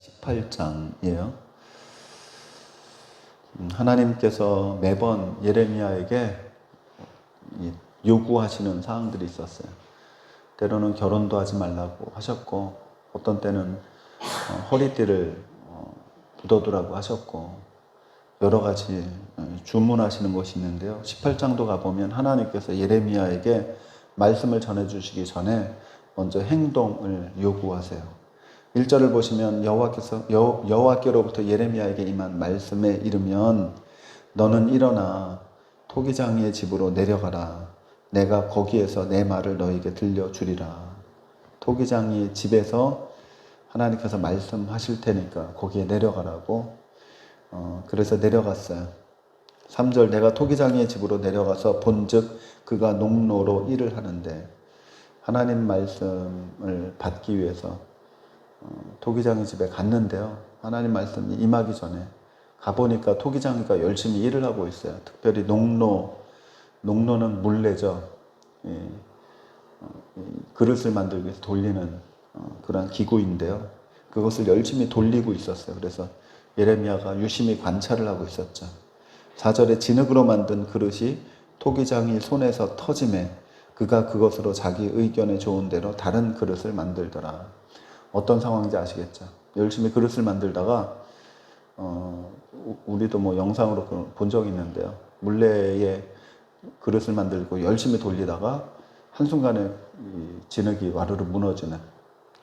18장이에요. 하나님께서 매번 예레미야에게 요구하시는 사항들이 있었어요. 때로는 결혼도 하지 말라고 하셨고, 어떤 때는 허리띠를 묻어두라고 하셨고, 여러 가지 주문하시는 것이 있는데요. 18장도 가보면 하나님께서 예레미야에게 말씀을 전해주시기 전에 먼저 행동을 요구하세요. 1절을 보시면 여호와께로부터 예레미야에게 임한 말씀에 이르면 너는 일어나 토기장이의 집으로 내려가라. 내가 거기에서 내 말을 너에게 들려주리라. 토기장이의 집에서 하나님께서 말씀하실 테니까 거기에 내려가라고. 그래서 내려갔어요. 3절 내가 토기장이의 집으로 내려가서 본즉 그가 농로로 일을 하는데, 하나님 말씀을 받기 위해서 토기장이 집에 갔는데요. 하나님 말씀이 임하기 전에 가보니까 토기장이가 열심히 일을 하고 있어요. 특별히 농로는 물레죠. 그릇을 만들기 위해서 돌리는 그런 기구인데요. 그것을 열심히 돌리고 있었어요. 그래서 예레미야가 유심히 관찰을 하고 있었죠. 4절에 진흙으로 만든 그릇이 토기장이 손에서 터짐에 그가 그것으로 자기 의견에 좋은 대로 다른 그릇을 만들더라. 어떤 상황인지 아시겠죠? 열심히 그릇을 만들다가 우리도 뭐 영상으로 본 적이 있는데요. 물레에 그릇을 만들고 열심히 돌리다가 한순간에 진흙이 와르르 무너지는,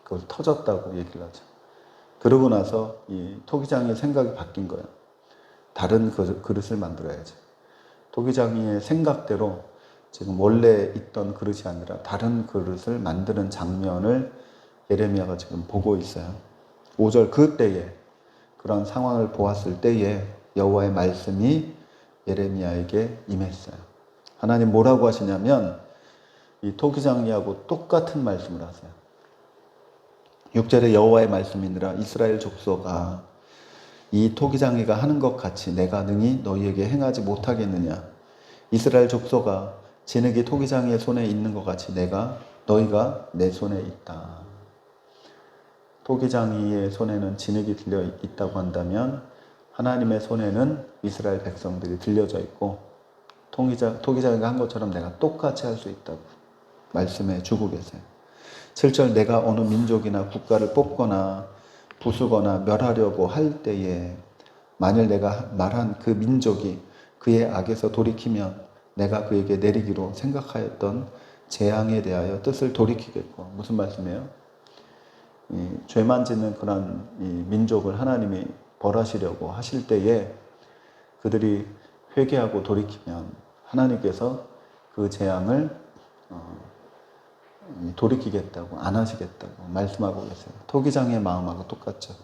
그걸 터졌다고 얘기를 하죠. 그러고 나서 이 토기장이의 생각이 바뀐 거예요. 다른 그릇을 만들어야지. 토기장이의 생각대로 지금 원래 있던 그릇이 아니라 다른 그릇을 만드는 장면을 예레미야가 지금 보고 있어요. 5절 그때에, 그런 상황을 보았을 때에 여호와의 말씀이 예레미야에게 임했어요. 하나님 뭐라고 하시냐면 이 토기장이하고 똑같은 말씀을 하세요. 6절에 여호와의 말씀이니라 이스라엘 족속아, 이 토기장이가 하는 것 같이 내가 능히 너희에게 행하지 못하겠느냐. 이스라엘 족속아, 진흙이 토기장이의 손에 있는 것 같이 너희가 내 손에 있다. 토기장이의 손에는 진흙이 들려 있다고 한다면 하나님의 손에는 이스라엘 백성들이 들려져 있고, 토기장이가 한 것처럼 내가 똑같이 할 수 있다고 말씀해 주고 계세요. 7절 내가 어느 민족이나 국가를 뽑거나 부수거나 멸하려고 할 때에 만일 내가 말한 그 민족이 그의 악에서 돌이키면 내가 그에게 내리기로 생각하였던 재앙에 대하여 뜻을 돌이키겠고. 무슨 말씀이에요? 죄만 짓는 그런 민족을 하나님이 벌하시려고 하실 때에 그들이 회개하고 돌이키면 하나님께서 그 재앙을 돌이키겠다고, 안 하시겠다고 말씀하고 계세요. 토기장의 마음하고 똑같죠.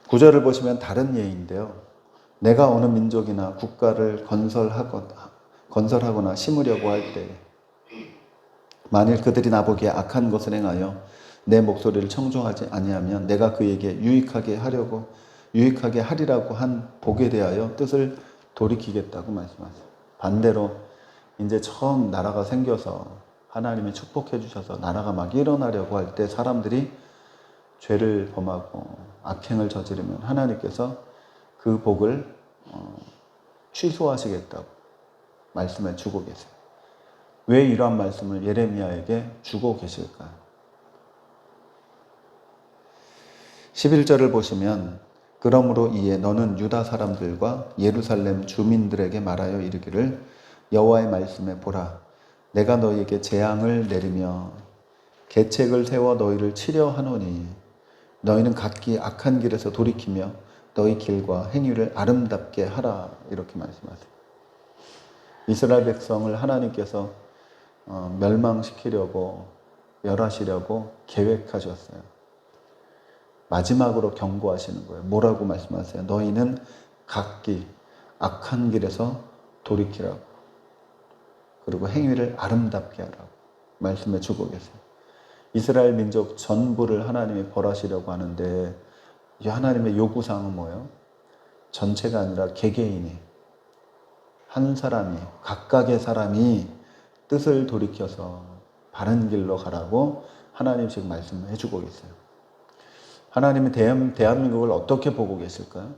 9절을 보시면 다른 예인데요. 내가 어느 민족이나 국가를 건설하거나 심으려고 할 때 만일 그들이 나보기에 악한 것을 행하여 내 목소리를 청종하지 아니하면 내가 그에게 유익하게 하리라고 한 복에 대하여 뜻을 돌이키겠다고 말씀하세요. 반대로 이제 처음 나라가 생겨서 하나님이 축복해 주셔서 나라가 막 일어나려고 할 때 사람들이 죄를 범하고 악행을 저지르면 하나님께서 그 복을 취소하시겠다고 말씀해 주고 계세요. 왜 이러한 말씀을 예레미야에게 주고 계실까요? 11절을 보시면 그러므로 이에 너는 유다 사람들과 예루살렘 주민들에게 말하여 이르기를 여호와의 말씀에 보라, 내가 너희에게 재앙을 내리며 계책을 세워 너희를 치려 하노니 너희는 각기 악한 길에서 돌이키며 너희 길과 행위를 아름답게 하라. 이렇게 말씀하세요. 이스라엘 백성을 하나님께서 멸망시키려고, 멸하시려고 계획하셨어요. 마지막으로 경고하시는 거예요. 뭐라고 말씀하세요? 너희는 각기 악한 길에서 돌이키라고, 그리고 행위를 아름답게 하라고 말씀해 주고 계세요. 이스라엘 민족 전부를 하나님이 벌하시려고 하는데 이 하나님의 요구사항은 뭐예요? 전체가 아니라 개개인이, 한 사람이, 각각의 사람이 뜻을 돌이켜서 바른 길로 가라고 하나님 지금 말씀해 주고 계세요. 하나님이 대한민국을 어떻게 보고 계실까요?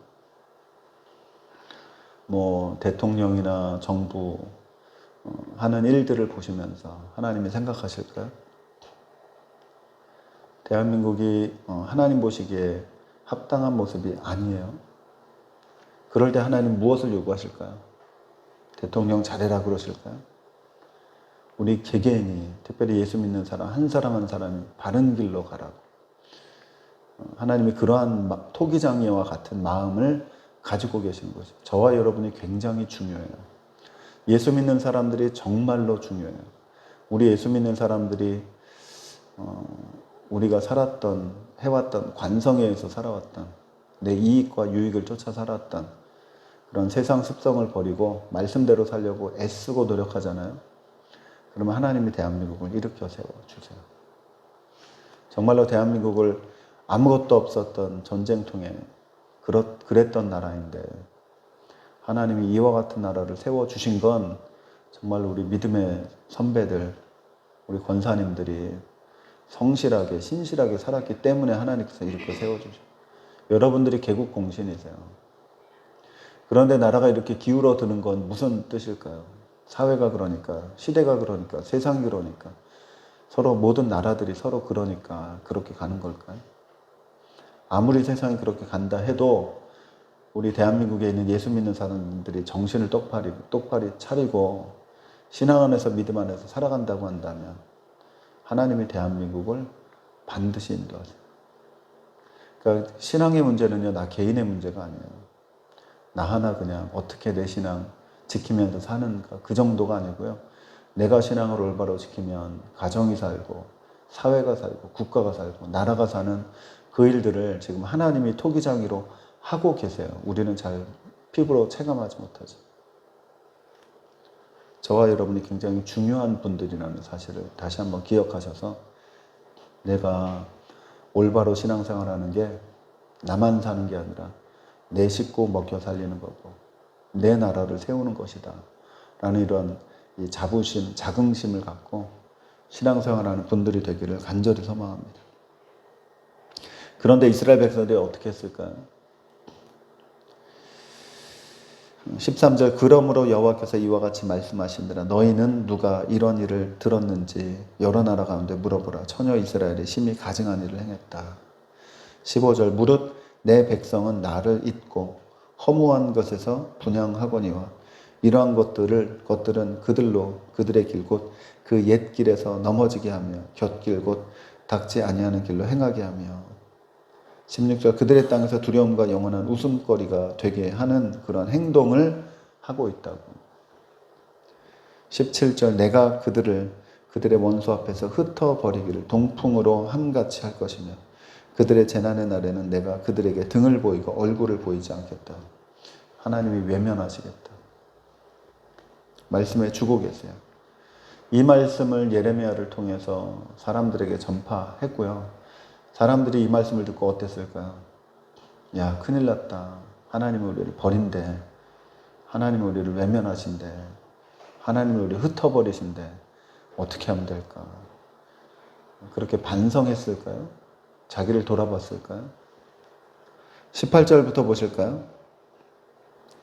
뭐 대통령이나 정부 하는 일들을 보시면서 하나님이 생각하실까요? 대한민국이 하나님 보시기에 합당한 모습이 아니에요. 그럴 때 하나님 무엇을 요구하실까요? 대통령 잘해라 그러실까요? 우리 개개인이, 특별히 예수 믿는 사람 한 사람 한 사람이 바른 길로 가라고. 하나님이 그러한 토기장이와 같은 마음을 가지고 계신 거죠. 저와 여러분이 굉장히 중요해요. 예수 믿는 사람들이 정말로 중요해요. 우리 예수 믿는 사람들이 우리가 해왔던 관성에서 살아왔던 내 이익과 유익을 쫓아 살았던 그런 세상 습성을 버리고 말씀대로 살려고 애쓰고 노력하잖아요. 그러면 하나님이 대한민국을 일으켜 세워주세요. 정말로 대한민국을 아무것도 없었던 전쟁통에 그랬던 나라인데 하나님이 이와 같은 나라를 세워주신 건 정말로 우리 믿음의 선배들, 우리 권사님들이 성실하게 신실하게 살았기 때문에 하나님께서 이렇게 세워주죠. 여러분들이 개국 공신이세요. 그런데 나라가 이렇게 기울어드는 건 무슨 뜻일까요? 사회가 그러니까, 시대가 그러니까, 세상이 그러니까, 서로 모든 나라들이 서로 그러니까 그렇게 가는 걸까요? 아무리 세상이 그렇게 간다 해도 우리 대한민국에 있는 예수 믿는 사람들이 정신을 똑바리 차리고 신앙 안에서 믿음 안에서 살아간다고 한다면 하나님이 대한민국을 반드시 인도하세요. 그러니까 신앙의 문제는요, 나 개인의 문제가 아니에요. 나 하나 그냥 어떻게 내 신앙 지키면서 사는가 그 정도가 아니고요. 내가 신앙을 올바로 지키면 가정이 살고 사회가 살고 국가가 살고 나라가 사는 그 일들을 지금 하나님이 토기장이로 하고 계세요. 우리는 잘 피부로 체감하지 못하죠. 저와 여러분이 굉장히 중요한 분들이라는 사실을 다시 한번 기억하셔서 내가 올바로 신앙생활하는 게 나만 사는 게 아니라 내 식구 먹여 살리는 거고 내 나라를 세우는 것이다 라는 이런 이 자부심, 자긍심을 갖고 신앙생활하는 분들이 되기를 간절히 소망합니다. 그런데 이스라엘 백성들이 어떻게 했을까요? 13절 그러므로 여호와께서 이와 같이 말씀하신다라 너희는 누가 이런 일을 들었는지 여러 나라 가운데 물어보라. 처녀 이스라엘이 심히 가증한 일을 행했다. 15절 무릇 내 백성은 나를 잊고 허무한 것에서 분향하거니와 이러한 것들은 그들의 길 곧 그 옛 길에서 넘어지게 하며 곁길 곧 닥지 아니하는 길로 행하게 하며 16절 그들의 땅에서 두려움과 영원한 웃음거리가 되게 하는 그런 행동을 하고 있다고. 17절 내가 그들의 원수 앞에서 흩어버리기를 동풍으로 함같이 할 것이며 그들의 재난의 날에는 내가 그들에게 등을 보이고 얼굴을 보이지 않겠다. 하나님이 외면하시겠다. 말씀해 주고 계세요. 이 말씀을 예레미야를 통해서 사람들에게 전파했고요. 사람들이 이 말씀을 듣고 어땠을까요? 야, 큰일 났다. 하나님이 우리를 버린대. 하나님이 우리를 외면하신대. 하나님이 우리를 흩어버리신대. 어떻게 하면 될까? 그렇게 반성했을까요? 자기를 돌아봤을까요? 18절부터 보실까요?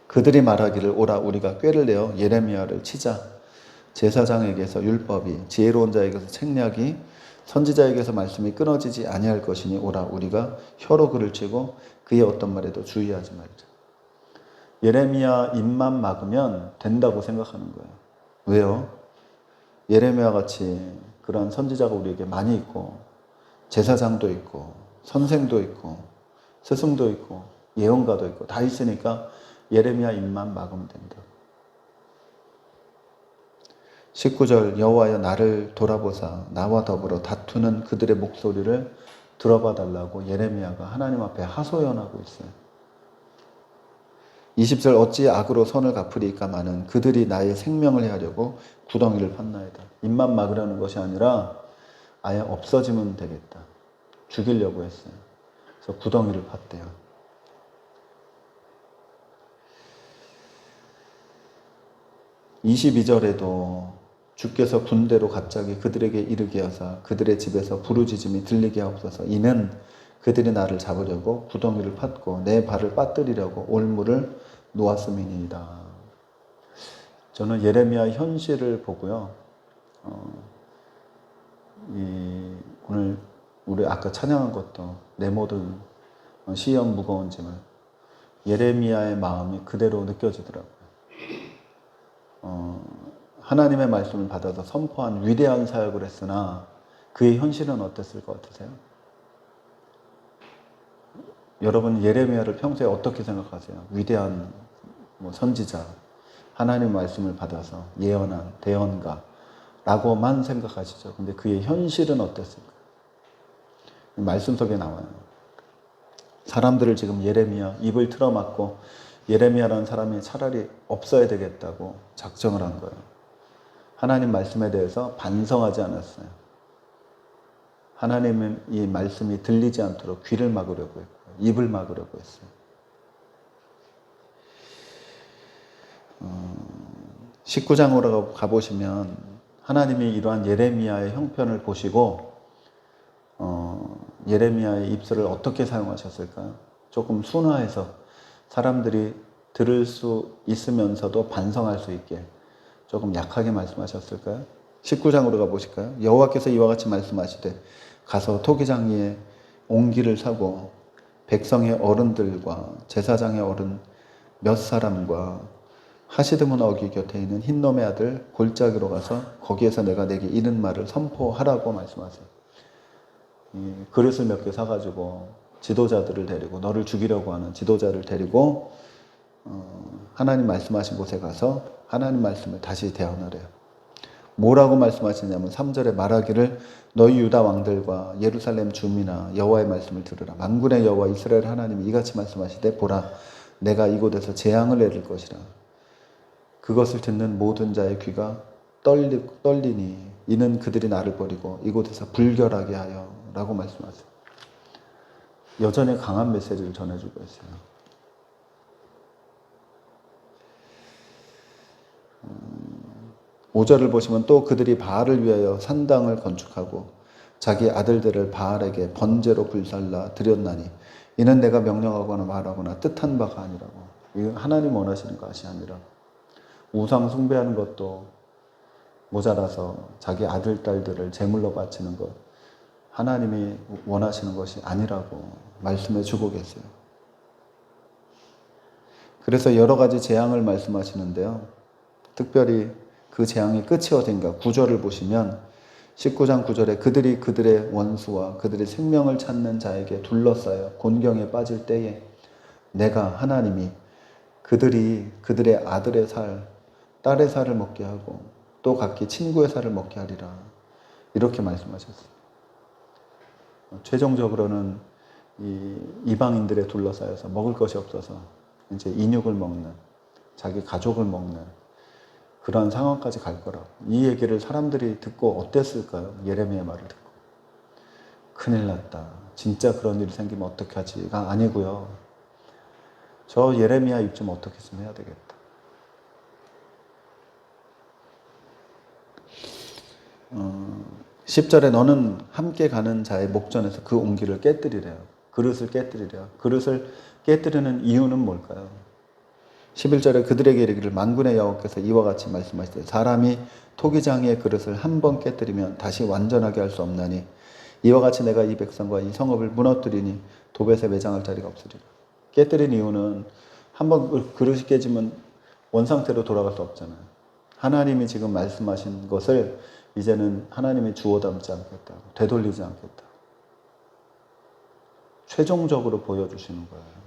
그들이 말하기를 오라 우리가 꾀를 내어 예레미야를 치자. 제사장에게서 율법이 지혜로운 자에게서 책략이 선지자에게서 말씀이 끊어지지 아니할 것이니 오라 우리가 혀로 그를 치고 그의 어떤 말에도 주의하지 말자. 예레미야 입만 막으면 된다고 생각하는 거예요. 왜요? 예레미야 같이 그런 선지자가 우리에게 많이 있고 제사장도 있고 선생도 있고 스승도 있고 예언가도 있고 다 있으니까 예레미야 입만 막으면 된다. 19절 여호와여 나를 돌아보사 나와 더불어 다투는 그들의 목소리를 들어봐 달라고 예레미야가 하나님 앞에 하소연하고 있어요. 20절 어찌 악으로 선을 갚으리까 마는 그들이 나의 생명을 해하려고 구덩이를 팠나이다. 입만 막으려는 것이 아니라 아예 없어지면 되겠다. 죽이려고 했어요. 그래서 구덩이를 팠대요. 22절에도 주께서 군대로 갑자기 그들에게 이르게 하사 그들의 집에서 부르짖음이 들리게 하옵소서. 이는 그들이 나를 잡으려고 구덩이를 팠고 내 발을 빠뜨리려고 올무를 놓았음이니이다. 저는 예레미야 현실을 보고요. 오늘 우리 아까 찬양한 것도 내 모든 시험 무거운 짐을 예레미야의 마음이 그대로 느껴지더라고요. 하나님의 말씀을 받아서 선포한 위대한 사역을 했으나 그의 현실은 어땠을 것 같으세요? 여러분 예레미야를 평소에 어떻게 생각하세요? 위대한 선지자, 하나님의 말씀을 받아서 예언한 대언가 라고만 생각하시죠. 근데 그의 현실은 어땠을까? 말씀 속에 나와요. 사람들을 지금 예레미야 입을 틀어막고 예레미야라는 사람이 차라리 없어야 되겠다고 작정을 한 거예요. 하나님 말씀에 대해서 반성하지 않았어요. 하나님의 이 말씀이 들리지 않도록 귀를 막으려고 했고요. 입을 막으려고 했어요. 19장으로 가보시면 하나님이 이러한 예레미야의 형편을 보시고 예레미야의 입술을 어떻게 사용하셨을까요? 조금 순화해서 사람들이 들을 수 있으면서도 반성할 수 있게 조금 약하게 말씀하셨을까요? 19장으로 가보실까요? 여호와께서 이와 같이 말씀하시되 가서 토기장 위에 옹기를 사고 백성의 어른들과 제사장의 어른 몇 사람과 하시드문 어귀 곁에 있는 흰놈의 아들 골짜기로 가서 거기에서 내가 내게 이른 말을 선포하라고 말씀하세요. 그릇을 몇 개 사가지고 지도자들을 데리고 너를 죽이려고 하는 지도자를 데리고 하나님 말씀하신 곳에 가서 하나님 말씀을 다시 대언을 해요. 뭐라고 말씀하시냐면 3절에 말하기를 너희 유다 왕들과 예루살렘 주민아 여호와의 말씀을 들으라. 만군의 여호와 이스라엘 하나님이 이같이 말씀하시되 보라 내가 이곳에서 재앙을 내릴 것이라. 그것을 듣는 모든 자의 귀가 떨리니 이는 그들이 나를 버리고 이곳에서 불결하게 하여 라고 말씀하세요. 여전히 강한 메시지를 전해주고 있어요. 5절을 보시면 또 그들이 바알을 위하여 산당을 건축하고 자기 아들들을 바알에게 번제로 불살라 드렸나니 이는 내가 명령하거나 말하거나 뜻한 바가 아니라고. 이건 하나님 원하시는 것이 아니라 우상 숭배하는 것도 모자라서 자기 아들, 딸들을 제물로 바치는 것 하나님이 원하시는 것이 아니라고 말씀해 주고 계세요. 그래서 여러 가지 재앙을 말씀하시는데요. 특별히 그 재앙의 끝이 어딘가 9절을 보시면 19장 9절에 그들이 그들의 원수와 그들의 생명을 찾는 자에게 둘러싸여 곤경에 빠질 때에 내가 하나님이 그들이 그들의 아들의 살, 딸의 살을 먹게 하고 또 각기 친구의 살을 먹게 하리라. 이렇게 말씀하셨어요. 최종적으로는 이 이방인들에 둘러싸여서 먹을 것이 없어서 이제 인육을 먹는, 자기 가족을 먹는 그런 상황까지 갈 거라고. 이 얘기를 사람들이 듣고 어땠을까요? 예레미야 말을 듣고. 큰일 났다. 진짜 그런 일이 생기면 어떻게 하지가 아니고요. 저 예레미야 입 좀 어떻게 좀 해야 되겠다. 10절에 너는 함께 가는 자의 목전에서 그 옹기를 깨뜨리래요. 그릇을 깨뜨리래요. 그릇을 깨뜨리는 이유는 뭘까요? 11절에 그들에게 이르기를 만군의 여호와께서 이와 같이 말씀하시되 사람이 토기장의 그릇을 한 번 깨뜨리면 다시 완전하게 할 수 없나니 이와 같이 내가 이 백성과 이 성읍을 무너뜨리니 도벳에 매장할 자리가 없으리라. 깨뜨린 이유는 한 번 그릇이 깨지면 원상태로 돌아갈 수 없잖아요. 하나님이 지금 말씀하신 것을 이제는 하나님이 주워 담지 않겠다. 되돌리지 않겠다. 최종적으로 보여주시는 거예요.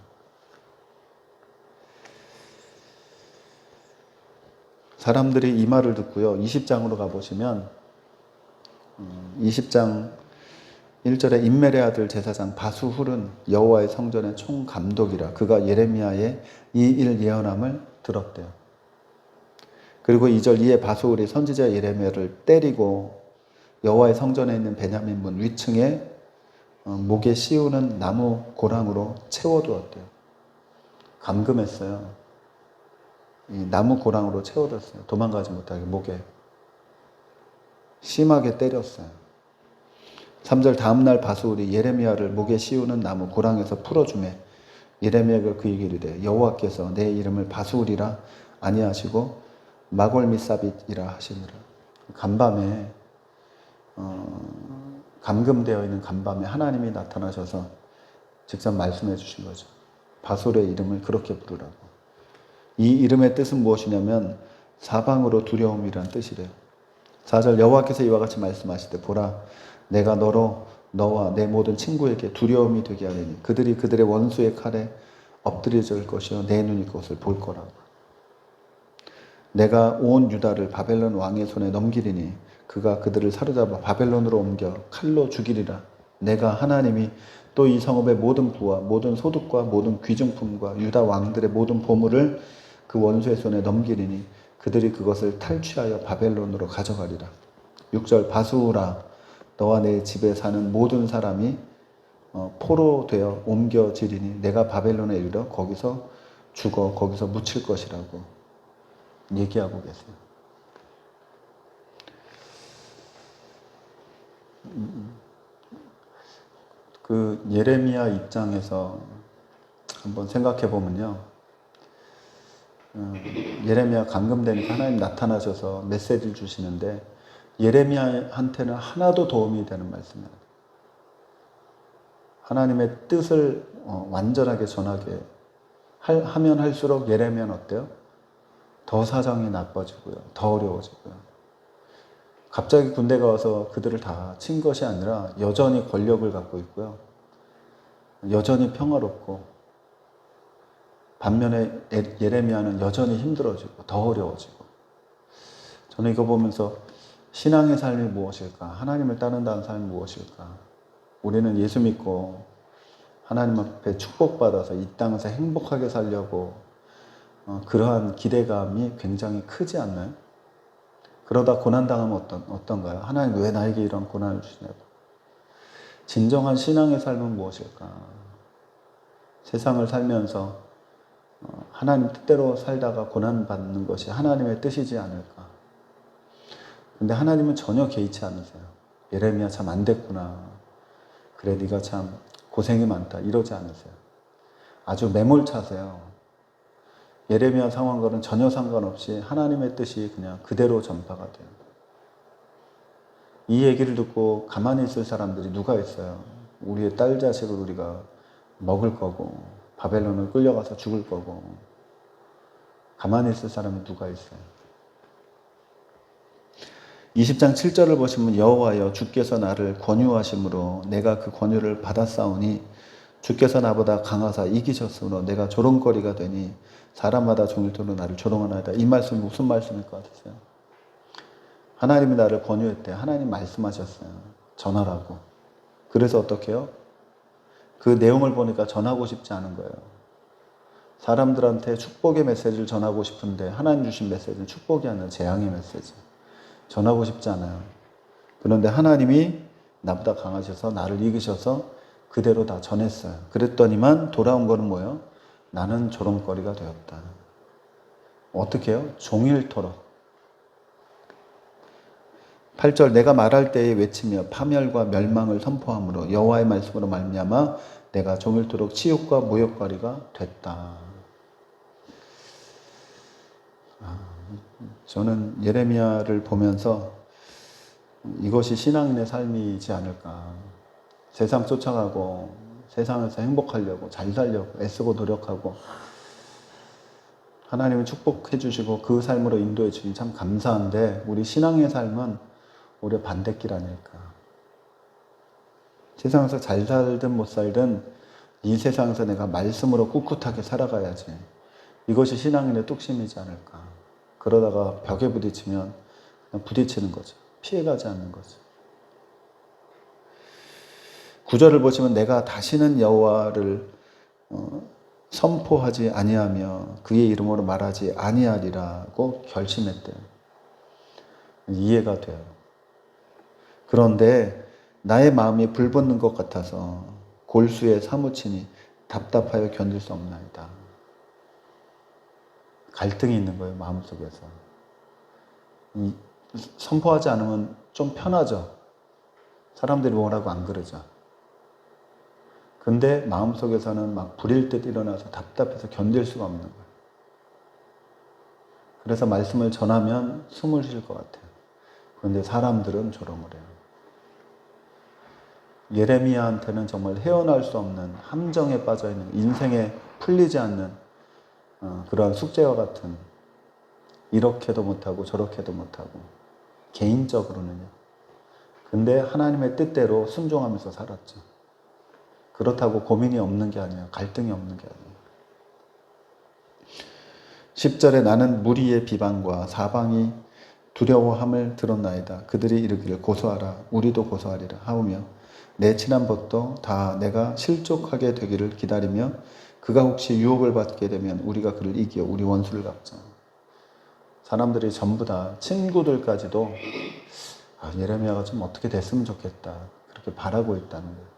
사람들이 이 말을 듣고요. 20장으로 가보시면 20장 1절에 임멜의 아들 제사장 바수훌은 여호와의 성전의 총감독이라 그가 예레미야의 이 일 예언함을 들었대요. 그리고 2절 이에 바수훌이 선지자 예레미야를 때리고 여호와의 성전에 있는 베냐민 문 위층에 목에 씌우는 나무 고랑으로 채워두었대요. 감금했어요. 이 나무 고랑으로 채워뒀어요. 도망가지 못하게 목에 심하게 때렸어요. 3절 다음날 바수울이 예레미야를 목에 씌우는 나무 고랑에서 풀어주매 예레미야가 그에게 이르되 여호와께서 내 이름을 바수울이라 아니하시고 마골미사빗이라 하시니라. 간밤에 감금되어 있는 간밤에 하나님이 나타나셔서 직접 말씀해 주신 거죠. 바솔의 이름을 그렇게 부르라고. 이 이름의 뜻은 무엇이냐면 사방으로 두려움이란 뜻이래요. 4절 여호와께서 이와 같이 말씀하시되 보라 내가 너로 너와 내 모든 친구에게 두려움이 되게 하리니 그들이 그들의 원수의 칼에 엎드려질 것이요 내 눈이 그것을 볼 거라고. 내가 온 유다를 바벨론 왕의 손에 넘기리니 그가 그들을 사로잡아 바벨론으로 옮겨 칼로 죽이리라. 내가 하나님이 또 이 성읍의 모든 부와 모든 소득과 모든 귀중품과 유다 왕들의 모든 보물을 그 원수의 손에 넘기리니 그들이 그것을 탈취하여 바벨론으로 가져가리라. 6절 바수라 너와 내 집에 사는 모든 사람이 포로 되어 옮겨지리니 내가 바벨론에 이르러 거기서 죽어 거기서 묻힐 것이라고 얘기하고 계세요. 그 예레미야 입장에서 한번 생각해 보면요. 예레미야 감금되니까 하나님 나타나셔서 메시지를 주시는데 예레미야한테는 하나도 도움이 되는 말씀이에요. 하나님의 뜻을 완전하게 전하게 하면 할수록 예레미야는 어때요? 더 사정이 나빠지고요. 더 어려워지고요. 갑자기 군대가 와서 그들을 다 친 것이 아니라 여전히 권력을 갖고 있고요. 여전히 평화롭고 반면에 예레미야는 여전히 힘들어지고 더 어려워지고. 저는 이거 보면서 신앙의 삶이 무엇일까? 하나님을 따른다는 삶이 무엇일까? 우리는 예수 믿고 하나님 앞에 축복받아서 이 땅에서 행복하게 살려고 그러한 기대감이 굉장히 크지 않나요? 그러다 고난당하면 어떤가요? 하나님 왜 나에게 이런 고난을 주시냐고. 진정한 신앙의 삶은 무엇일까? 세상을 살면서 하나님 뜻대로 살다가 고난받는 것이 하나님의 뜻이지 않을까. 근데 하나님은 전혀 개의치 않으세요. 예레미야 참 안 됐구나. 그래 네가 참 고생이 많다. 이러지 않으세요. 아주 매몰차세요. 예레미야 상황과는 전혀 상관없이 하나님의 뜻이 그냥 그대로 전파가 돼요. 이 얘기를 듣고 가만히 있을 사람들이 누가 있어요? 우리의 딸 자식을 우리가 먹을 거고 바벨론을 끌려가서 죽을 거고 가만히 있을 사람이 누가 있어요? 20장 7절을 보시면 여호와여 주께서 나를 권유하심으로 내가 그 권유를 받았사오니 주께서 나보다 강하사 이기셨으므로 내가 조롱거리가 되니 사람마다 종일토록 나를 조롱하나이다. 이 말씀이 무슨 말씀일 것 같으세요? 하나님이 나를 권유했대. 하나님 말씀하셨어요. 전하라고. 그래서 어떻게 해요? 그 내용을 보니까 전하고 싶지 않은 거예요. 사람들한테 축복의 메시지를 전하고 싶은데 하나님 주신 메시지는 축복이 아니라 재앙의 메시지. 전하고 싶지 않아요. 그런데 하나님이 나보다 강하셔서 나를 이기셔서 그대로 다 전했어요. 그랬더니만 돌아온 거는 뭐예요? 나는 조롱거리가 되었다. 어떻게 해요? 종일토록. 8절 내가 말할 때에 외치며 파멸과 멸망을 선포함으로 여호와의 말씀으로 말미암아 내가 종일토록 치욕과 모욕거리가 됐다. 저는 예레미야를 보면서 이것이 신앙인의 삶이지 않을까. 세상 쫓아가고 세상에서 행복하려고 잘 살려고 애쓰고 노력하고 하나님을 축복해 주시고 그 삶으로 인도해 주시니 참 감사한데 우리 신앙의 삶은 오히려 반대길 아닐까. 세상에서 잘 살든 못 살든 이 세상에서 내가 말씀으로 꿋꿋하게 살아가야지. 이것이 신앙인의 뚝심이지 않을까. 그러다가 벽에 부딪히면 그냥 부딪히는 거죠. 피해가지 않는 거죠. 9절을 보시면 내가 다시는 여호와를 선포하지 아니하며 그의 이름으로 말하지 아니하리라고 결심했대요. 이해가 돼요. 그런데 나의 마음이 불붙는 것 같아서 골수에 사무치니 답답하여 견딜 수 없나이다. 갈등이 있는 거예요, 마음속에서. 선포하지 않으면 좀 편하죠. 사람들이 뭐라고 안 그러죠. 근데 마음속에서는 막 불일 듯 일어나서 답답해서 견딜 수가 없는 거예요. 그래서 말씀을 전하면 숨을 쉴 것 같아요. 그런데 사람들은 조롱을 해요. 예레미야한테는 정말 헤어날 수 없는 함정에 빠져있는, 인생에 풀리지 않는 그러한 숙제와 같은, 이렇게도 못하고 저렇게도 못하고, 개인적으로는요. 근데 하나님의 뜻대로 순종하면서 살았죠. 그렇다고 고민이 없는 게 아니에요. 갈등이 없는 게 아니에요. 10절에 나는 무리의 비방과 사방이 두려워함을 들었나이다. 그들이 이르기를 고소하라. 우리도 고소하리라 하오며 내 친한 벗도 다 내가 실족하게 되기를 기다리며 그가 혹시 유혹을 받게 되면 우리가 그를 이기어 우리 원수를 갚자. 사람들이 전부 다 친구들까지도 예레미야가 좀 어떻게 됐으면 좋겠다. 그렇게 바라고 있다는 거예요.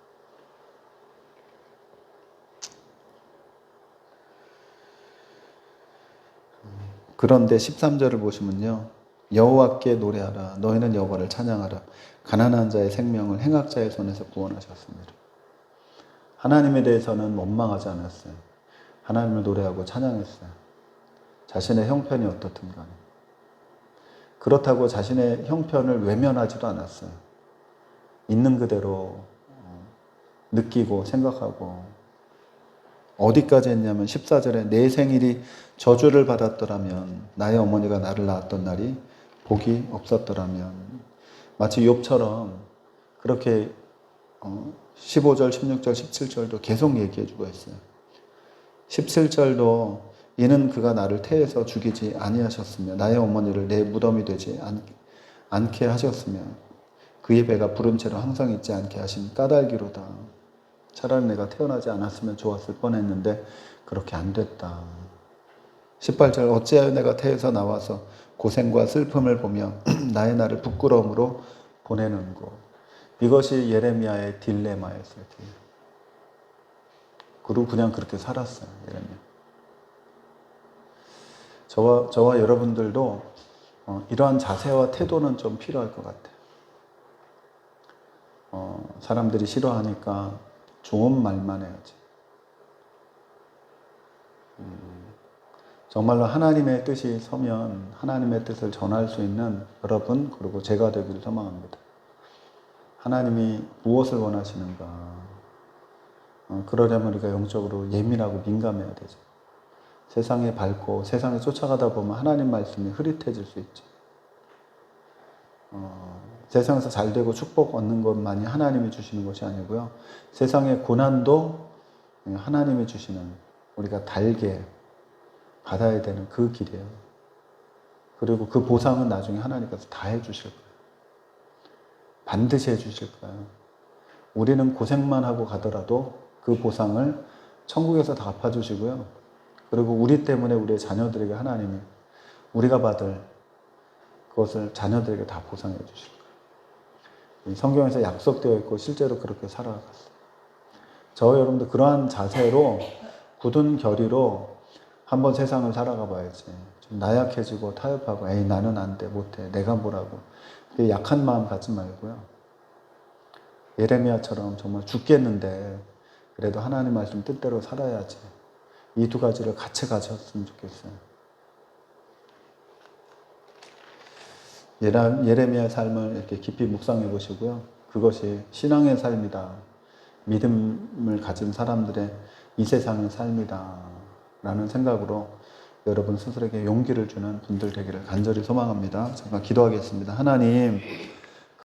그런데 13절을 보시면요. 여호와께 노래하라. 너희는 여호와를 찬양하라. 가난한 자의 생명을 행악자의 손에서 구원하셨습니다. 하나님에 대해서는 원망하지 않았어요. 하나님을 노래하고 찬양했어요. 자신의 형편이 어떻든 간에. 그렇다고 자신의 형편을 외면하지도 않았어요. 있는 그대로 느끼고 생각하고, 어디까지 했냐면 14절에 내 생일이 저주를 받았더라면, 나의 어머니가 나를 낳았던 날이 복이 없었더라면, 마치 욥처럼 그렇게 15절, 16절, 17절도 계속 얘기해주고 있어요. 17절도 이는 그가 나를 태에서 죽이지 아니하셨으며 나의 어머니를 내 무덤이 되지 않게 하셨으며 그의 배가 부른 채로 항상 있지 않게 하신 까닭이로다. 차라리 내가 태어나지 않았으면 좋았을 뻔했는데 그렇게 안 됐다. 18절 어찌하여 내가 태에서 나와서 고생과 슬픔을 보며 나의 날을 부끄러움으로 보내는고. 이것이 예레미야의 딜레마였어요. 그리고 그냥 그렇게 살았어요. 예레미야. 저와 여러분들도 이러한 자세와 태도는 좀 필요할 것 같아요. 사람들이 싫어하니까 좋은 말만 해야지. 정말로 하나님의 뜻이 서면 하나님의 뜻을 전할 수 있는 여러분, 그리고 제가 되기를 소망합니다. 하나님이 무엇을 원하시는가? 그러려면 우리가 영적으로 예민하고 민감해야 되죠. 세상에 밟고 세상에 쫓아가다 보면 하나님 말씀이 흐릿해질 수 있죠. 세상에서 잘 되고 축복 얻는 것만이 하나님이 주시는 것이 아니고요. 세상의 고난도 하나님이 주시는, 우리가 달게 받아야 되는 그 길이에요. 그리고 그 보상은 나중에 하나님께서 다 해주실 거예요. 반드시 해주실 거예요. 우리는 고생만 하고 가더라도 그 보상을 천국에서 다 갚아주시고요. 그리고 우리 때문에 우리의 자녀들에게 하나님이 우리가 받을 그것을 자녀들에게 다 보상해 주실 거예요. 성경에서 약속되어 있고 실제로 그렇게 살아갔어요. 저와 여러분도 그러한 자세로, 굳은 결의로 한번 세상을 살아가 봐야지. 좀 나약해지고 타협하고 에이 나는 안 돼, 못해, 내가 뭐라고 약한 마음 갖지 말고요. 예레미야처럼 정말 죽겠는데 그래도 하나님 말씀 뜻대로 살아야지. 이 두 가지를 같이 가졌으면 좋겠어요. 예레미야의 삶을 이렇게 깊이 묵상해 보시고요. 그것이 신앙의 삶이다. 믿음을 가진 사람들의 이 세상의 삶이다. 라는 생각으로 여러분 스스로에게 용기를 주는 분들 되기를 간절히 소망합니다. 잠깐 기도하겠습니다. 하나님,